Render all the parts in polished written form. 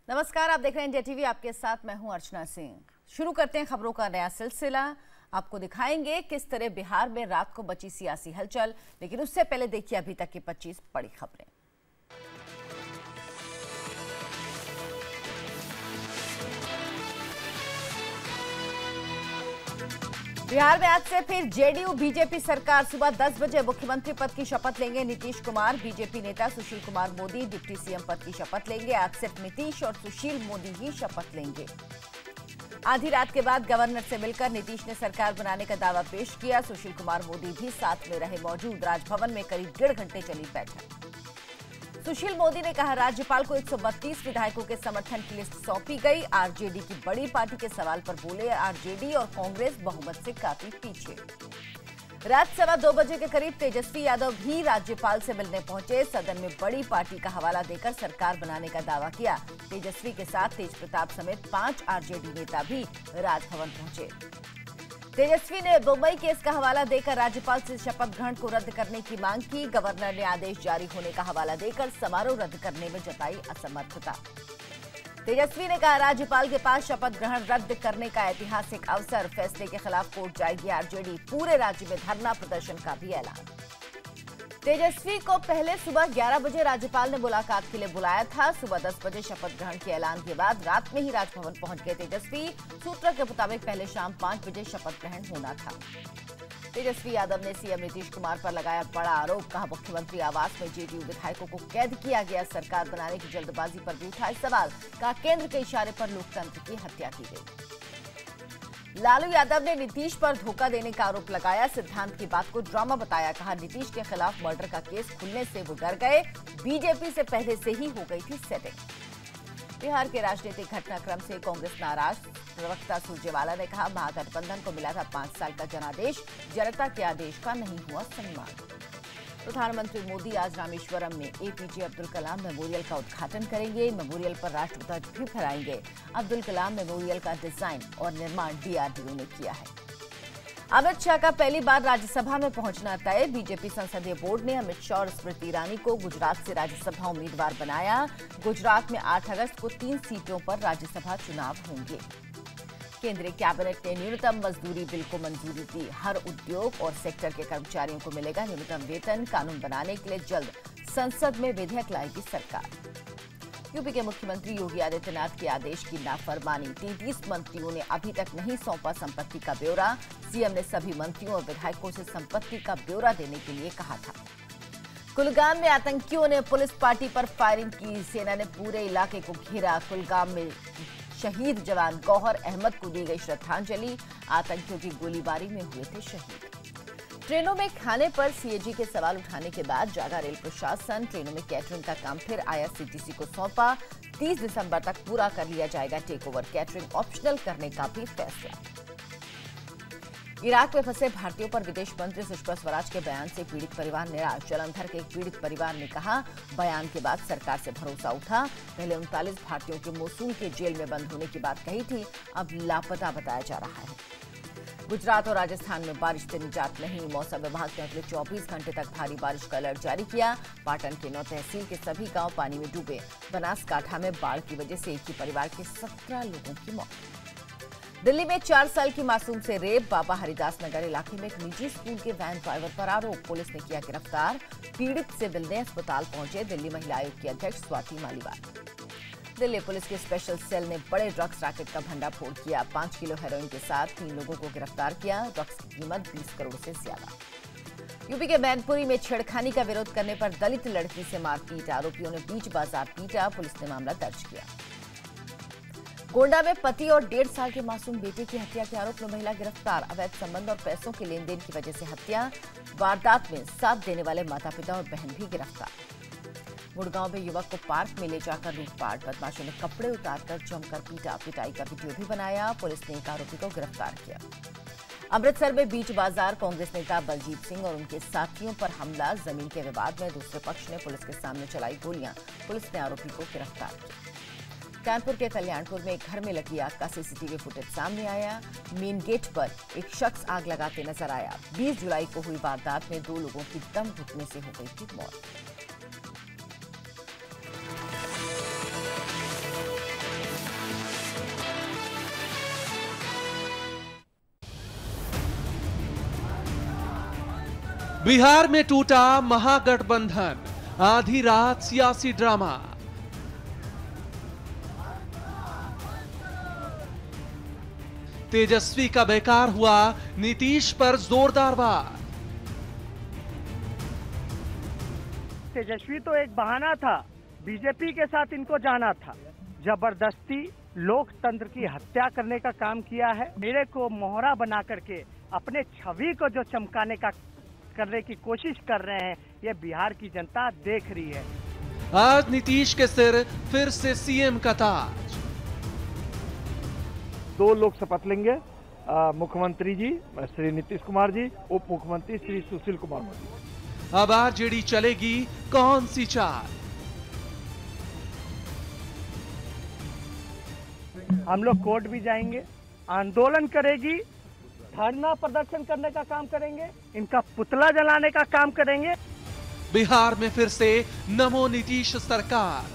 नमस्कार, आप देख रहे हैं इंडिया टीवी। आपके साथ मैं हूं अर्चना सिंह। शुरू करते हैं खबरों का नया सिलसिला। आपको दिखाएंगे किस तरह बिहार में रात को बची सियासी हलचल, लेकिन उससे पहले देखिए अभी तक की 25 बड़ी खबरें। बिहार में आज से फिर जेडीयू बीजेपी सरकार। सुबह 10 बजे मुख्यमंत्री पद की शपथ लेंगे नीतीश कुमार। बीजेपी नेता सुशील कुमार मोदी डिप्टी सीएम पद की शपथ लेंगे। आज सिर्फ नीतीश और सुशील मोदी ही शपथ लेंगे। आधी रात के बाद गवर्नर से मिलकर नीतीश ने सरकार बनाने का दावा पेश किया। सुशील कुमार मोदी भी साथ में रहे मौजूद। राजभवन में करीब 1.5 घंटे चली बैठक। सुशील मोदी ने कहा राज्यपाल को 132 विधायकों के समर्थन की लिस्ट सौंपी गई। आरजेडी की बड़ी पार्टी के सवाल पर बोले आरजेडी और कांग्रेस बहुमत से काफी पीछे। रात 2:15 बजे के करीब तेजस्वी यादव भी राज्यपाल से मिलने पहुंचे। सदन में बड़ी पार्टी का हवाला देकर सरकार बनाने का दावा किया। तेजस्वी के साथ तेज प्रताप समेत 5 आरजेडी नेता भी राजभवन पहुंचे। तेजस्वी ने मुंबई केस का हवाला देकर राज्यपाल से शपथ ग्रहण को रद्द करने की मांग की। गवर्नर ने आदेश जारी होने का हवाला देकर समारोह रद्द करने में जताई असमर्थता। तेजस्वी ने कहा राज्यपाल के पास शपथ ग्रहण रद्द करने का ऐतिहासिक अवसर। फैसले के खिलाफ कोर्ट जाएगी आरजेडी। पूरे राज्य में धरना प्रदर्शन का भी ऐलान। तेजस्वी को पहले सुबह 11 बजे राज्यपाल ने मुलाकात के लिए बुलाया था। सुबह 10 बजे शपथ ग्रहण के ऐलान के बाद रात में ही राजभवन पहुंच गए तेजस्वी। सूत्रों के मुताबिक पहले शाम 5 बजे शपथ ग्रहण होना था। तेजस्वी यादव ने सीएम नीतीश कुमार पर लगाया बड़ा आरोप। कहा मुख्यमंत्री आवास में जेडीयू विधायकों को कैद किया गया। सरकार बनाने की जल्दबाजी पर भी उठाए सवाल। कहा केंद्र के इशारे पर लोकतंत्र की हत्या की गई। लालू यादव ने नीतीश पर धोखा देने का आरोप लगाया। सिद्धांत की बात को ड्रामा बताया। कहा नीतीश के खिलाफ मर्डर का केस खुलने से वो डर गए। बीजेपी से पहले से ही हो गई थी सेटिंग। बिहार के राजनीतिक घटनाक्रम से कांग्रेस नाराज। प्रवक्ता सुरजेवाला ने कहा महागठबंधन को मिला था 5 साल का जनादेश। जनता के आदेश का नहीं हुआ सम्मान। प्रधानमंत्री मोदी आज रामेश्वरम में एपीजे अब्दुल कलाम मेमोरियल का उद्घाटन करेंगे। मेमोरियल पर राष्ट्रध्वज भी फहराएंगे। अब्दुल कलाम मेमोरियल का डिजाइन और निर्माण डीआरडीओ ने किया है। अमित शाह का पहली बार राज्यसभा में पहुंचना तय। बीजेपी संसदीय बोर्ड ने अमित शाह और स्मृति ईरानी को गुजरात से राज्यसभा उम्मीदवार बनाया। गुजरात में 8 अगस्त को 3 सीटों पर राज्यसभा चुनाव होंगे। केंद्रीय कैबिनेट ने न्यूनतम मजदूरी बिल को मंजूरी दी। हर उद्योग और सेक्टर के कर्मचारियों को मिलेगा न्यूनतम वेतन। कानून बनाने के लिए जल्द संसद में विधेयक लाएगी सरकार। यूपी के मुख्यमंत्री योगी आदित्यनाथ के आदेश की नाफरमानी। 33 मंत्रियों ने अभी तक नहीं सौंपा संपत्ति का ब्यौरा। सीएम ने सभी मंत्रियों और विधायकों से संपत्ति का ब्यौरा देने के लिए कहा था। कुलगाम में आतंकियों ने पुलिस पार्टी पर फायरिंग की। सेना ने पूरे इलाके को घेरा। कुलगाम में शहीद जवान गौहर अहमद को दी गई श्रद्धांजलि। आतंकियों की गोलीबारी में हुए थे शहीद। ट्रेनों में खाने पर सीएजी के सवाल उठाने के बाद जागा रेल प्रशासन। ट्रेनों में कैटरिंग का काम फिर आईआरसीटीसी को सौंपा। 30 दिसंबर तक पूरा कर लिया जाएगा टेक ओवर। कैटरिंग ऑप्शनल करने का भी फैसला। इराक में फंसे भारतीयों पर विदेश मंत्री सुषमा स्वराज के बयान से पीड़ित परिवार निराश। जलंधर के एक पीड़ित परिवार ने कहा बयान के बाद सरकार से भरोसा उठा। पहले 39 भारतीयों के मोसूल के जेल में बंद होने की बात कही थी, अब लापता बताया जा रहा है। गुजरात और राजस्थान में बारिश से निजात नहीं। मौसम विभाग ने अगले 24 घंटे तक भारी बारिश का अलर्ट जारी किया। पाटन के 9 तहसील के सभी गांव पानी में डूबे। बनासकांठा में बाढ़ की वजह से एक ही परिवार के 17 लोगों की मौत। दिल्ली में 4 साल की मासूम से रेप। बाबा हरिदास नगर इलाके में एक निजी स्कूल के वैन ड्राइवर पर आरोप। पुलिस ने किया गिरफ्तार। पीड़ित से मिलने अस्पताल पहुंचे दिल्ली महिला आयोग की अध्यक्ष स्वाति मालीवाल। दिल्ली पुलिस के स्पेशल सेल ने बड़े ड्रग्स रैकेट का भंडाफोड़ किया। 5 किलो हेरोइन के साथ 3 लोगों को गिरफ्तार किया। ड्रग्स की कीमत 20 करोड़ से ज्यादा। यूपी के मैनपुरी में छेड़खानी का विरोध करने पर दलित लड़की से मारपीट। आरोपियों ने बीच बाजार पीटा। पुलिस ने मामला दर्ज किया। गोंडा में पति और 1.5 साल के मासूम बेटे की हत्या के आरोप में महिला गिरफ्तार। अवैध संबंध और पैसों के लेन देन की वजह से हत्या। वारदात में साथ देने वाले माता पिता और बहन भी गिरफ्तार। गुड़गांव में युवक को पार्क में ले जाकर लूटपाट। बदमाशों ने कपड़े उतारकर जमकर पीटा। पिटाई का वीडियो भी बनाया। पुलिस ने एक आरोपी को गिरफ्तार किया। अमृतसर में बीच बाजार कांग्रेस नेता बलजीत सिंह और उनके साथियों पर हमला। जमीन के विवाद में दूसरे पक्ष ने पुलिस के सामने चलाई गोलियां। पुलिस ने आरोपी को गिरफ्तार किया। कानपुर के कल्याणपुर में एक घर में लगी आग का सीसीटीवी फुटेज सामने आया। मेन गेट पर एक शख्स आग लगाते नजर आया। 20 जुलाई को हुई वारदात में 2 लोगों की दम घुटने से हो गई थी मौत। बिहार में टूटा महागठबंधन, आधी रात सियासी ड्रामा। तेजस्वी का बेकार हुआ, नीतीश पर जोरदार वार। तेजस्वी तो एक बहाना था, बीजेपी के साथ इनको जाना था। जबरदस्ती लोकतंत्र की हत्या करने का काम किया है। मेरे को मोहरा बना करके अपने छवि को जो चमकाने का करने की कोशिश कर रहे हैं, ये बिहार की जनता देख रही है। आज नीतीश के सिर फिर से सीएम का ताज। 2 लोग शपथ लेंगे, मुख्यमंत्री जी श्री नीतीश कुमार जी, उप मुख्यमंत्री श्री सुशील कुमार मोदी। अब आरजेडी चलेगी कौन सी चाल? हम लोग कोर्ट भी जाएंगे, आंदोलन करेगी, धरना प्रदर्शन करने का काम करेंगे, इनका पुतला जलाने का काम करेंगे। बिहार में फिर से नमो नीतीश सरकार।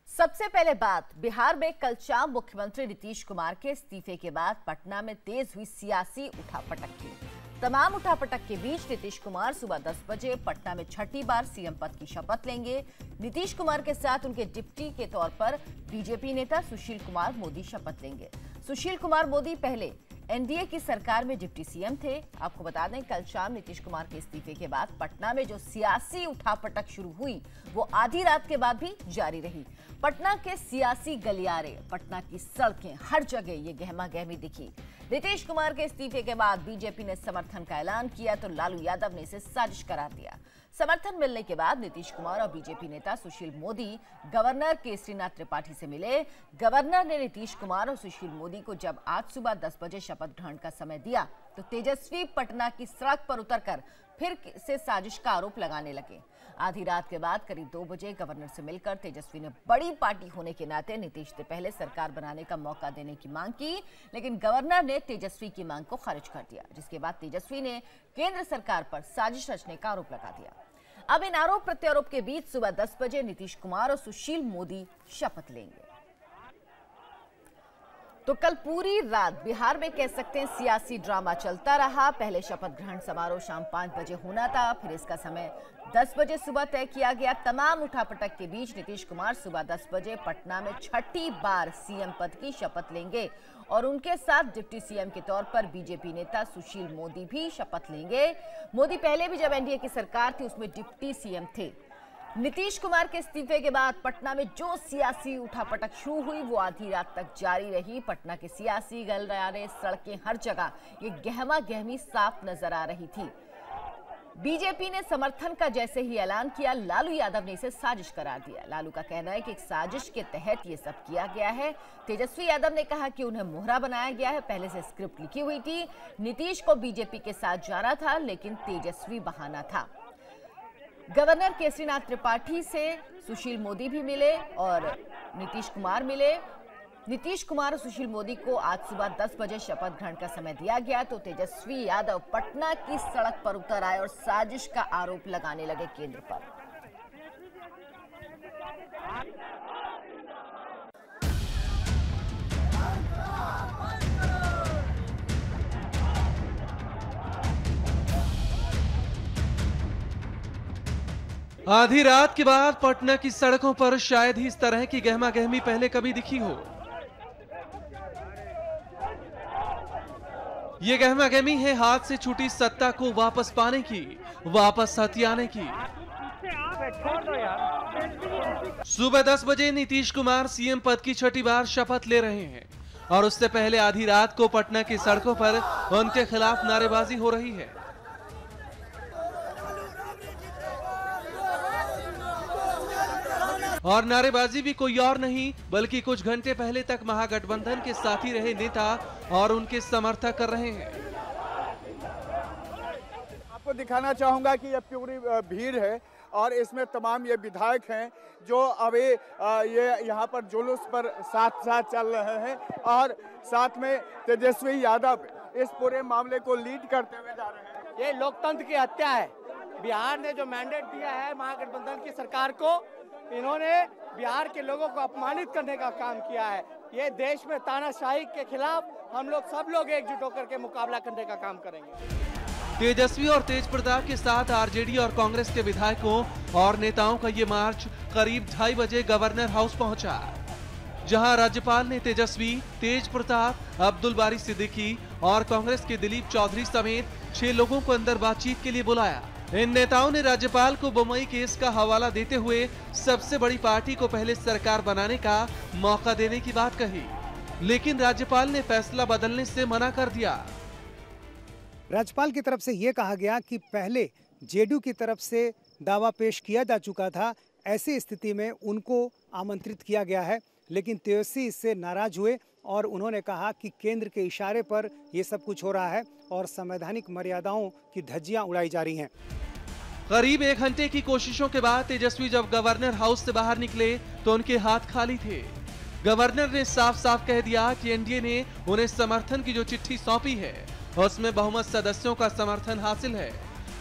सबसे पहले बात, बिहार में कल शाम मुख्यमंत्री नीतीश कुमार के इस्तीफे के बाद पटना में तेज हुई सियासी उठापटक की। तमाम उठापटक के बीच नीतीश कुमार सुबह 10 बजे पटना में छठी बार सीएम पद की शपथ लेंगे। नीतीश कुमार के साथ उनके डिप्टी के तौर पर बीजेपी नेता सुशील कुमार मोदी शपथ लेंगे। सुशील कुमार मोदी पहले एनडीए की सरकार में डिप्टी सीएम थे। आपको बता दें, कल शाम नीतीश कुमार के इस्तीफे के बाद पटना में जो सियासी उठापटक शुरू हुई, वो आधी रात के बाद भी जारी रही। पटना के सियासी गलियारे, पटना की सड़कें, हर जगह ये गहमा गहमी दिखी। नीतीश कुमार के इस्तीफे के बाद बीजेपी ने समर्थन का ऐलान किया तो लालू यादव ने इसे साजिश करार दिया। समर्थन मिलने के बाद नीतीश कुमार और बीजेपी नेता सुशील मोदी गवर्नर केसरीनाथ त्रिपाठी से मिले। गवर्नर ने नीतीश कुमार और सुशील मोदी को जब आज सुबह 10 बजे शपथ ग्रहण का समय दिया तो तेजस्वी पटना की सड़क पर उतरकर फिर से साजिश का आरोप लगाने लगे। आधी रात के बाद करीब 2 बजे गवर्नर से मिलकर तेजस्वी ने बड़ी पार्टी होने के नाते नीतीश से पहले सरकार बनाने का मौका देने की मांग की, लेकिन गवर्नर ने तेजस्वी की मांग को खारिज कर दिया, जिसके बाद तेजस्वी ने केंद्र सरकार पर साजिश रचने का आरोप लगा दिया। अब इन आरोप प्रत्यारोप के बीच सुबह 10 बजे नीतीश कुमार और सुशील मोदी शपथ लेंगे। तो कल पूरी रात बिहार में कह सकते हैं सियासी ड्रामा चलता रहा। पहले शपथ ग्रहण समारोह शाम 5 बजे होना था, फिर इसका समय 10 बजे सुबह तय किया गया। तमाम उठापटक के बीच नीतीश कुमार सुबह 10 बजे पटना में छठी बार सीएम पद की शपथ लेंगे और उनके साथ डिप्टी सीएम के तौर पर बीजेपी नेता सुशील मोदी भी शपथ लेंगे। मोदी पहले भी जब एनडीए की सरकार थी उसमें डिप्टी सीएम थे। नीतीश कुमार के इस्तीफे के बाद पटना में जो सियासी उठापटक शुरू हुई वो आधी रात तक जारी रही। पटना के सियासी गलियारे, सड़कें, हर जगह ये गहमा गहमी साफ नजर आ रही थी। बीजेपी ने समर्थन का जैसे ही ऐलान किया, लालू यादव ने इसे साजिश करार दिया। लालू का कहना है कि एक साजिश के तहत ये सब किया गया है। तेजस्वी यादव ने कहा कि उन्हें मोहरा बनाया गया है, पहले से स्क्रिप्ट लिखी हुई थी। नीतीश को बीजेपी के साथ जाना था, लेकिन तेजस्वी बहाना था। गवर्नर केसरीनाथ त्रिपाठी से सुशील मोदी भी मिले और नीतीश कुमार मिले। नीतीश कुमार और सुशील मोदी को आज सुबह 10 बजे शपथ ग्रहण का समय दिया गया तो तेजस्वी यादव पटना की सड़क पर उतर आए और साजिश का आरोप लगाने लगे केंद्र पर। आधी रात के बाद पटना की सड़कों पर शायद ही इस तरह की गहमा गहमी पहले कभी दिखी हो। ये गहमा गहमी है हाथ से छूटी सत्ता को वापस पाने की, वापस हथियाने की। सुबह 10 बजे नीतीश कुमार सीएम पद की छठी बार शपथ ले रहे हैं और उससे पहले आधी रात को पटना की सड़कों पर उनके खिलाफ नारेबाजी हो रही है। और नारेबाजी भी कोई और नहीं बल्कि कुछ घंटे पहले तक महागठबंधन के साथी रहे नेता और उनके समर्थक कर रहे हैं। आपको दिखाना चाहूंगा कि यह पूरी भीड़ है और इसमें तमाम ये विधायक हैं जो अभी ये यहाँ पर जुलूस पर साथ साथ चल रहे हैं और साथ में तेजस्वी यादव इस पूरे मामले को लीड करते हुए जा रहे हैं। ये लोकतंत्र की हत्या है। बिहार ने जो मैंडेट दिया है महागठबंधन की सरकार को, इन्होंने बिहार के लोगों को अपमानित करने का काम किया है। ये देश में तानाशाही के खिलाफ हम लोग सब लोग एकजुट होकर के मुकाबला करने का काम करेंगे। तेजस्वी और तेज प्रताप के साथ आरजेडी और कांग्रेस के विधायकों और नेताओं का ये मार्च करीब 2:30 बजे गवर्नर हाउस पहुंचा, जहां राज्यपाल ने तेजस्वी, तेज प्रताप, अब्दुल बारी सिद्दीकी और कांग्रेस के दिलीप चौधरी समेत 6 लोगों को अंदर बातचीत के लिए बुलाया। इन नेताओं ने राज्यपाल को बम्बई केस का हवाला देते हुए सबसे बड़ी पार्टी को पहले सरकार बनाने का मौका देने की बात कही, लेकिन राज्यपाल ने फैसला बदलने से मना कर दिया। राज्यपाल की तरफ से ये कहा गया कि पहले जेडीयू की तरफ से दावा पेश किया जा चुका था, ऐसी स्थिति में उनको आमंत्रित किया गया है, लेकिन तेजस्वी इससे नाराज हुए और उन्होंने कहा कि केंद्र के इशारे पर ये सब कुछ हो रहा है और संवैधानिक मर्यादाओं की धज्जियां उड़ाई जा रही हैं। करीब 1 घंटे की कोशिशों के बाद तेजस्वी जब गवर्नर हाउस से बाहर निकले तो उनके हाथ खाली थे। गवर्नर ने साफ साफ कह दिया कि एनडीए ने उन्हें समर्थन की जो चिट्ठी सौंपी है उसमें बहुमत सदस्यों का समर्थन हासिल है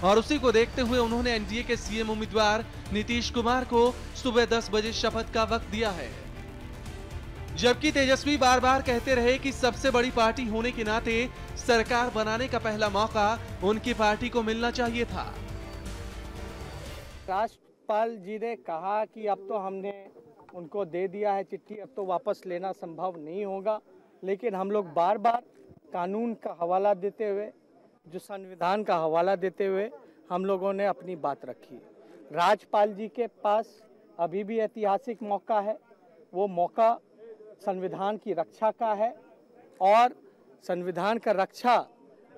और उसी को देखते हुए उन्होंने एनडीए के सीएम उम्मीदवार नीतीश कुमार को सुबह 10 बजे शपथ का वक्त दिया है। जबकि तेजस्वी बार बार कहते रहे कि सबसे बड़ी पार्टी होने के नाते सरकार बनाने का पहला मौका उनकी पार्टी को मिलना चाहिए था। राज्यपाल जी ने कहा कि अब तो हमने उनको दे दिया है चिट्ठी, अब तो वापस लेना संभव नहीं होगा, लेकिन हम लोग बार बार कानून का हवाला देते हुए, जो संविधान का हवाला देते हुए हम लोगों ने अपनी बात रखी। राज्यपाल जी के पास अभी भी ऐतिहासिक मौका है, वो मौका संविधान की रक्षा का है और संविधान का रक्षा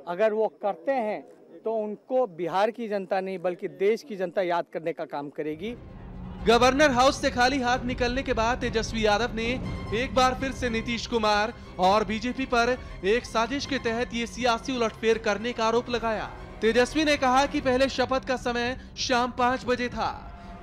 अगर वो करते हैं तो उनको बिहार की जनता नहीं बल्कि देश की जनता याद करने का काम करेगी। गवर्नर हाउस से खाली हाथ निकलने के बाद तेजस्वी यादव ने एक बार फिर से नीतीश कुमार और बीजेपी पर एक साजिश के तहत ये सियासी उलटफेर करने का आरोप लगाया। तेजस्वी ने कहा कि पहले शपथ का समय शाम 5 बजे था,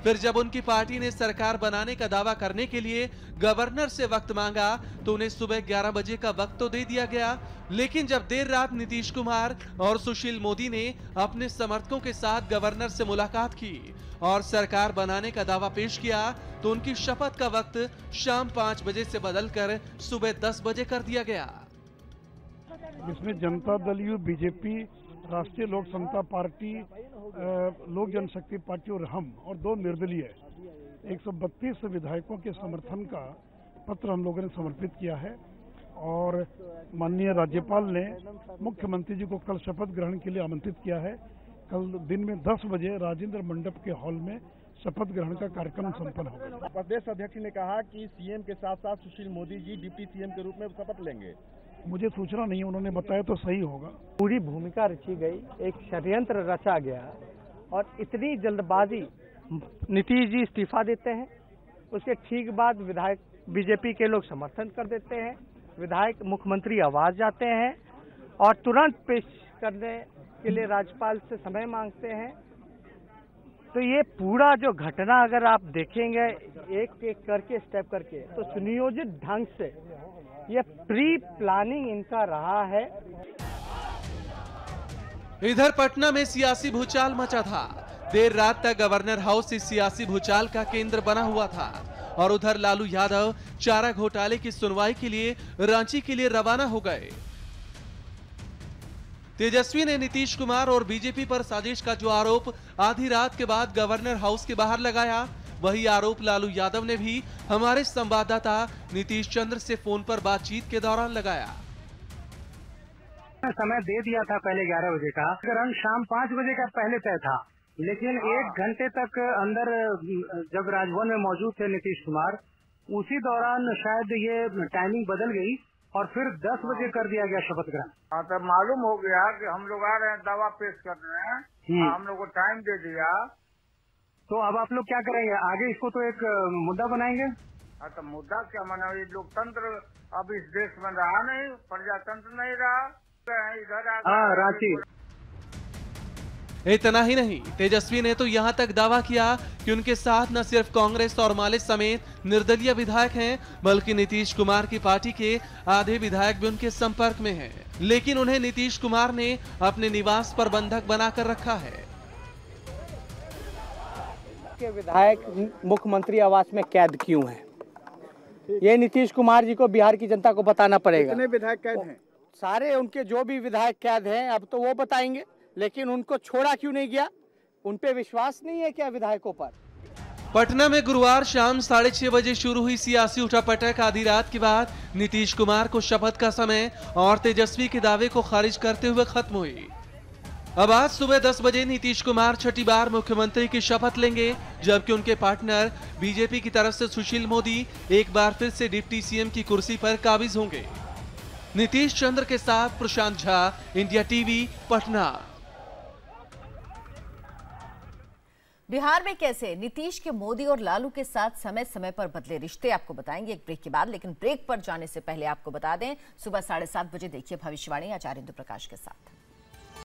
फिर जब उनकी पार्टी ने सरकार बनाने का दावा करने के लिए गवर्नर से वक्त मांगा तो उन्हें सुबह 11 बजे का वक्त तो दे दिया गया, लेकिन जब देर रात नीतीश कुमार और सुशील मोदी ने अपने समर्थकों के साथ गवर्नर से मुलाकात की और सरकार बनाने का दावा पेश किया तो उनकी शपथ का वक्त शाम 5 बजे से बदलकर सुबह 10 बजे कर दिया गया। इसमें जनता दल यू, बीजेपी, राष्ट्रीय लोक समता पार्टी, लोक जनशक्ति पार्टी और हम और 2 निर्दलीय 132 विधायकों के समर्थन का पत्र हम लोगों ने समर्पित किया है और माननीय राज्यपाल ने मुख्यमंत्री जी को कल शपथ ग्रहण के लिए आमंत्रित किया है। कल दिन में 10 बजे राजेंद्र मंडप के हॉल में शपथ ग्रहण का कार्यक्रम संपन्न होगा। प्रदेश अध्यक्ष ने कहा कि सीएम के साथ साथ सुशील मोदी जी डिप्टी सीएम के रूप में शपथ लेंगे। मुझे सूचना नहीं, उन्होंने बताया तो सही होगा। पूरी भूमिका रची गई, एक षड्यंत्र रचा गया और इतनी जल्दबाजी, नीतीश जी इस्तीफा देते हैं, उसके ठीक बाद विधायक बीजेपी के लोग समर्थन कर देते हैं, विधायक मुख्यमंत्री आवाज जाते हैं और तुरंत पेश करने के लिए राज्यपाल से समय मांगते हैं। तो ये पूरा जो घटना अगर आप देखेंगे एक एक करके स्टेप करके तो सुनियोजित ढंग से ये प्री प्लानिंग इनका रहा है। इधर पटना में सियासी भूचाल मचा था। देर रात तक गवर्नर हाउस इस सियासी भूचाल का केंद्र बना हुआ था और उधर लालू यादव चारा घोटाले की सुनवाई के लिए रांची के लिए रवाना हो गए। तेजस्वी ने नीतीश कुमार और बीजेपी पर साजिश का जो आरोप आधी रात के बाद गवर्नर हाउस के बाहर लगाया, वही आरोप लालू यादव ने भी हमारे संवाददाता नीतीश चंद्र से फोन पर बातचीत के दौरान लगाया। समय दे दिया था पहले 11 बजे का, रंग शाम 5 बजे का पहले तय था, लेकिन 1 घंटे तक अंदर जब राजभवन में मौजूद थे नीतीश कुमार, उसी दौरान शायद ये टाइमिंग बदल गई और फिर 10 बजे कर दिया गया शपथ ग्रहण। हाँ, तब मालूम हो गया कि हम लोग आ रहे हैं, दावा पेश कर रहे हैं, हम लोग को टाइम दे दिया। तो अब आप लोग क्या करेंगे आगे? इसको तो एक मुद्दा बनाएंगे। हाँ, तो मुद्दा क्या मना? ये लोकतंत्र अब इस देश में रहा नहीं, प्रजातंत्र नहीं रहा, इधर रांची। इतना ही नहीं, तेजस्वी ने तो यहां तक दावा किया कि उनके साथ न सिर्फ कांग्रेस और माले समेत निर्दलीय विधायक हैं, बल्कि नीतीश कुमार की पार्टी के आधे विधायक भी उनके संपर्क में हैं। लेकिन उन्हें नीतीश कुमार ने अपने निवास पर बंधक बनाकर रखा है। के विधायक मुख्यमंत्री आवास में कैद क्यों हैं? ये नीतीश कुमार जी को बिहार की जनता को बताना पड़ेगा। कितने विधायक कैद हैं? सारे उनके जो भी विधायक कैद हैं अब तो वो बताएंगे, लेकिन उनको छोड़ा क्यों नहीं गया? उन पे विश्वास नहीं है क्या विधायकों पर? पटना में गुरुवार शाम 6:30 बजे शुरू हुई सियासी उठापटक आधी रात के बाद नीतीश कुमार को शपथ का समय और तेजस्वी के दावे को खारिज करते हुए खत्म हुई। अब आज सुबह 10 बजे नीतीश कुमार छठी बार मुख्यमंत्री की शपथ लेंगे, जबकि उनके पार्टनर बीजेपी की तरफ से सुशील मोदी एक बार फिर से डिप्टी सीएम की कुर्सी पर काबिज होंगे। नीतीश चंद्र के साथ प्रशांत झा, इंडिया टीवी, पटना। बिहार में कैसे नीतीश के मोदी और लालू के साथ समय समय पर बदले रिश्ते, आपको बताएंगे एक ब्रेक के बाद। लेकिन ब्रेक पर जाने से पहले आपको बता दें, सुबह 7:30 बजे देखिए भविष्यवाणी आचार्य इंदु प्रकाश के साथ।